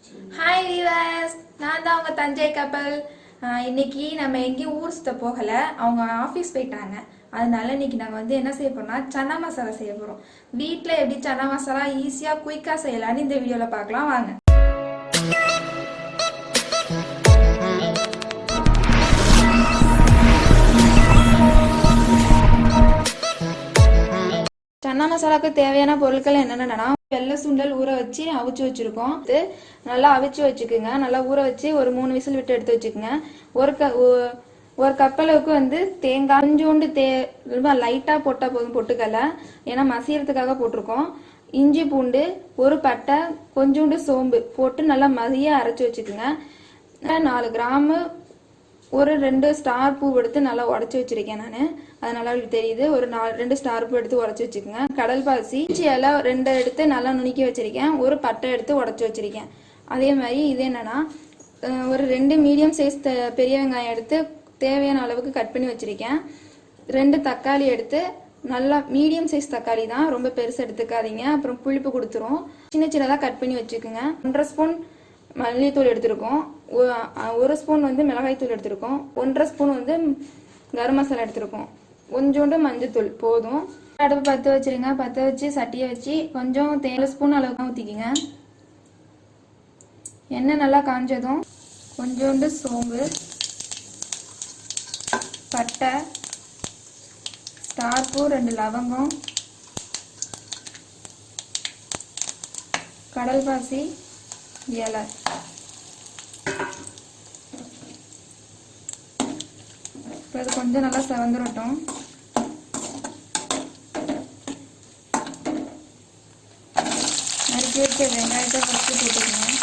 Hi viewers, நான் தான் உங்கள் தஞ்சை கப்பல். இன்னைக்கு நம்ம எங்கேயும் ஊர் சுத்த போகலை, அவங்க ஆஃபீஸ் போயிட்டாங்க. அதனால இன்னைக்கு நாங்கள் என்ன செய்ய போறோம்னா சன்னா மசாலா செய்ய போகிறோம். வீட்டில் எப்படி சன்னா மசாலா ஈஸியாக குயிக்காக செய்யலான்னு இந்த வீடியோவில் பார்க்கலாம் வாங்க. சன்னா மசாலாவுக்கு தேவையான பொருட்கள் என்னென்னா, வெள்ளை சுண்டல் ஊற வச்சு அவிச்சு வச்சுருக்கோம். நல்லா அவிச்சு வச்சுக்குங்க. நல்லா ஊற வச்சு ஒரு 3 விசில் விட்டு எடுத்து வச்சுக்கோங்க. ஒரு கப் அளவுக்கு தேங்காய் கொஞ்சோண்டு லைட்டாக போட்டால் போதும், பொட்டுக்கலை, ஏன்னா மசியறதுக்காக போட்டிருக்கோம். இஞ்சி பூண்டு, ஒரு பட்டை, கொஞ்சோண்டு சோம்பு போட்டு நல்லா மதிய அரைச்சி வச்சுக்கோங்க. 4 கிராமு ஒரு 2 ஸ்டார் பூ எடுத்து நல்லா உடச்சி வச்சிருக்கேன் நான். அது நல்லா தெரியுது. ஒரு 2 ஸ்டார் பூ எடுத்து உடச்சி வச்சுக்கோங்க. கடல் பாசி இலை 2 எடுத்து நல்லா நுணுக்கி வச்சிருக்கேன். ஒரு பட்டை எடுத்து உடச்சி வச்சிருக்கேன். அதே மாதிரி இது என்னன்னா, ஒரு 2 மீடியம் சைஸ் பெரிய வெங்காயம் எடுத்து தேவையான அளவுக்கு கட் பண்ணி வச்சிருக்கேன். 2 தக்காளி எடுத்து நல்லா மீடியம் சைஸ் தக்காளி தான், ரொம்ப பெருசு எடுத்துக்காதீங்க, அப்புறம் புளிப்பு கொடுத்துரும். சின்ன சின்னதாக கட் பண்ணி வச்சுக்கோங்க. 1.5 ஸ்பூன் மல்லித்தூள் எடுத்திருக்கோம். 1 ஸ்பூன் மிளகாய் தூள் எடுத்திருக்கோம். 1.5 ஸ்பூன் கரம் மசாலா எடுத்திருக்கோம். கொஞ்சோண்டு மஞ்சத்தூள் போதும். அடுப்பு பற்ற வச்சிருங்க. பற்ற வச்சு சட்டியை வச்சு கொஞ்சம் 7 ஸ்பூன் அளவுக்கு ஊற்றிக்கிங்க. எண்ணெய் நல்லா காஞ்சதும் கொஞ்சோண்டு சோம்பு, பட்டை, ஸ்டார் பூ, 2 லவங்கம், கடல் பாசி இலை, இப்போ அது கொஞ்சம் நல்லா செவந்துடட்டும். நறுக்கி வச்ச வெங்காயத்தை ஃபஸ்ட்டு போட்டுக்கணும்.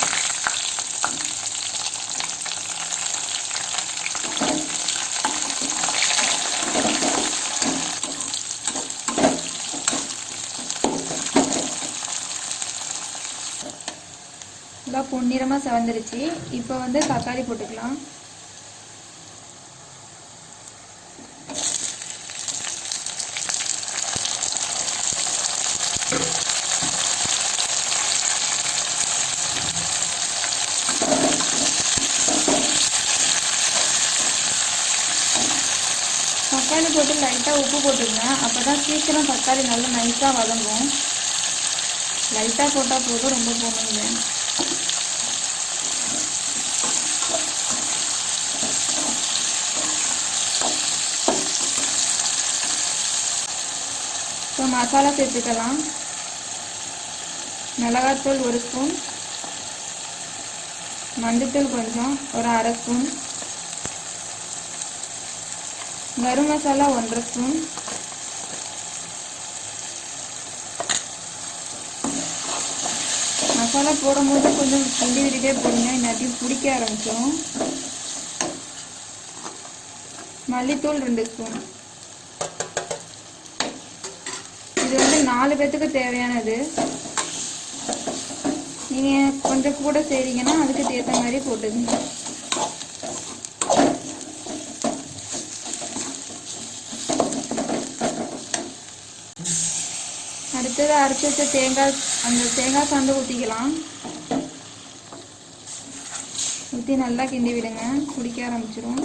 நல்லா பொன்னிறமாக செவந்துருச்சு. இப்போ தக்காளி போட்டுக்கலாம். தக்காளி போட்டு லைட்டாக உப்பு போட்டுருங்க. அப்போ தான் சீக்கிரம் தக்காளி நல்லா நைஸாக வதங்கும். லைட்டாக போட்டால் போதும், ரொம்ப போகணுங்க. இப்போ மசாலா சேர்த்துக்கலாம். மிளகாத்தூள் 1 ஸ்பூன், மஞ்சத்தூள் கொஞ்சம், ஒரு 1/2 ஸ்பூன், கரம் மசாலா 1.5 ஸ்பூன், மசாலா போடும்போது கொஞ்சம் கிண்டி விட்டுட்டே போடுங்க, இல்லாட்டி பிடிக்க ஆரம்பிச்சிடும். மல்லித்தூள் 2 ஸ்பூன். இது 4 பேத்துக்கு தேவையானது. நீங்கள் கொஞ்சம் கூட செய்றீங்கன்னா அதுக்கு ஏற்ற மாதிரி போட்டுக்கங்க. அடுத்தது அரைச்சி வச்ச தேங்காய் சாந்து ஊற்றிக்கலாம். ஊற்றி நல்லா கிண்டி விடுங்க, குடிக்க ஆரம்பிச்சிடும்.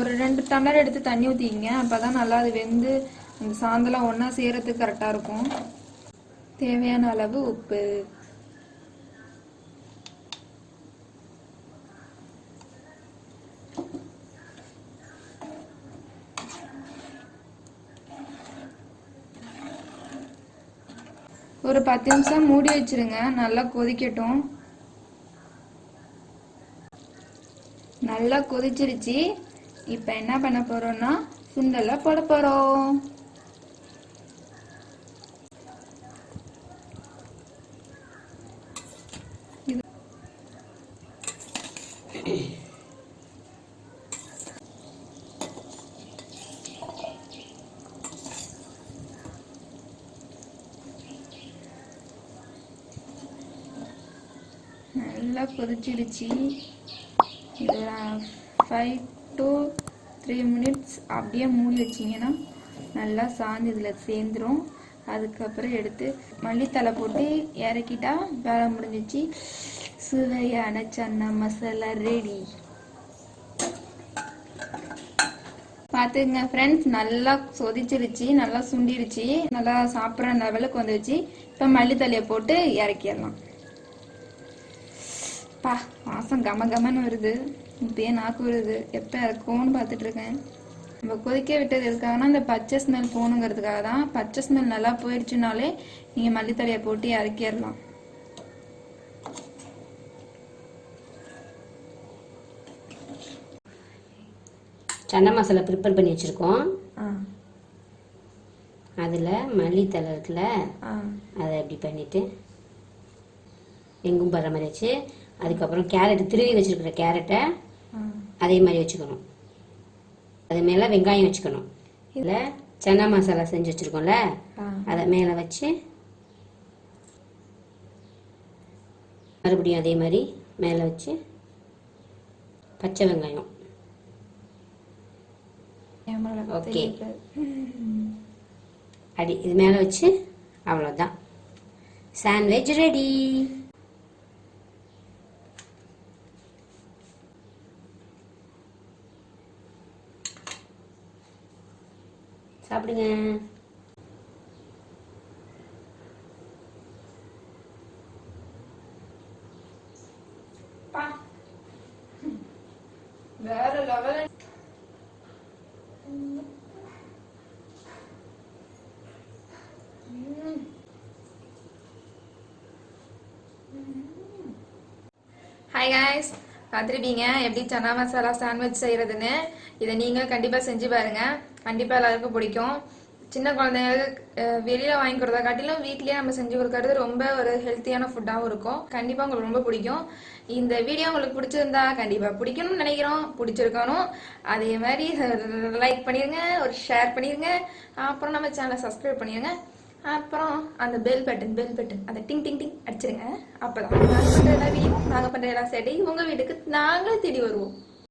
ஒரு 2 டம்ளர் எடுத்து தண்ணி ஊற்றிக்கிங்க. அப்போ தான் நல்லா அது வெந்து அந்த சாந்தெல்லாம் ஒன்றா செய்கிறதுக்கு கரெக்டாக இருக்கும். தேவையான அளவு உப்பு, ஒரு 10 நிமிஷம் மூடி வச்சிருங்க. நல்லா கொதிக்கட்டும். நல்லா கொதிச்சிருச்சு. இப்போ என்ன பண்ண போறோம்னா சுண்டலை போட போறோம். நல்லா கொதிச்சிடுச்சு. 5 to 3 minutes அப்படியே மூடி வச்சிங்கன்னா நல்லா சாந்து இதில் சேர்ந்துடும். அதுக்கப்புறம் எடுத்து மல்லித்தலை போட்டு இறக்கிட்டா வேலை முடிஞ்சிச்சு. சுவையான சன்னா மசாலா ரெடி. பார்த்துங்க ஃப்ரெண்ட்ஸ், நல்லா சொதிச்சிருச்சு, நல்லா சுண்டிருச்சு, நல்லா சாப்பிட்ற லெவலுக்கு வந்துருச்சு. இப்போ மல்லித்தலையை போட்டு இறக்கிடலாம். பா, வாசம் கம கமன்னு வருது. இப்பயே நாக்கு வருது. எப்போ இறக்கும்னு பார்த்துட்டு இருக்கேன். நம்ம கொதிக்க விட்டது எதுக்காகனா இந்த பச்சை ஸ்மெல் போகணுங்கிறதுக்காக தான். பச்சை ஸ்மெல் நல்லா போயிடுச்சுனாலே நீங்கள் மல்லித்தலையை போட்டு இறக்கிடலாம். சன்னா மசாலா ப்ரிப்பேர் பண்ணி வச்சுருக்கோம். அதில் மல்லித்தலை இருக்குல்ல, அதை அப்படி பண்ணிவிட்டு எங்கும் படுற மாதிரி வச்சு, அதுக்கப்புறம் கேரட் திருவி வச்சுருக்கிற கேரட்டை அதே மாதிரி வச்சுக்கணும். அது மேலே வெங்காயம் வச்சுக்கணும். இதில் சன்னா மசாலா செஞ்சு வச்சுருக்கோம்ல, அதை மேலே வச்சு மறுபடியும் அதே மாதிரி மேலே வச்சு பச்சை வெங்காயம். ஓகே, அடி இது மேலே வச்சு அவ்வளோதான், சாண்ட்விச் ரெடி. சாப்பிடுங்க. வேற லெவல். ஹாய் காய்ஸ், பார்த்துருப்பீங்க எப்படி சன்னா மசாலா சாண்ட்விச் செய்கிறதுன்னு. இதை நீங்கள் கண்டிப்பாக செஞ்சு பாருங்கள். கண்டிப்பாக எல்லாருக்கும் பிடிக்கும். சின்ன குழந்தைங்களுக்கு வெளியில் வாங்கி கொடுத்தா காட்டிலும் வீட்லேயே நம்ம செஞ்சு கொடுக்கறது ரொம்ப ஒரு ஹெல்த்தியான ஃபுட்டாகவும் இருக்கும். கண்டிப்பாக உங்களுக்கு ரொம்ப பிடிக்கும். இந்த வீடியோ உங்களுக்கு பிடிச்சிருந்தா கண்டிப்பாக பிடிக்கணும்னு நினைக்கிறோம். பிடிச்சிருக்கணும். அதே மாதிரி லைக் பண்ணிடுங்க, ஒரு ஷேர் பண்ணிடுங்க, அப்புறம் நம்ம சேனலை சப்ஸ்கிரைப் பண்ணிடுங்க. அப்புறம் அந்த பெல் பட்டன் அதை டிங் டிங் டிங் அடிச்சிருங்க. அப்போதான் நாங்கள் பண்ணுற எல்லா வீடியோ, நாங்கள் பண்ணுற எல்லா சேட்டையும் உங்கள் வீட்டுக்கு நாங்களே தேடி வருவோம்.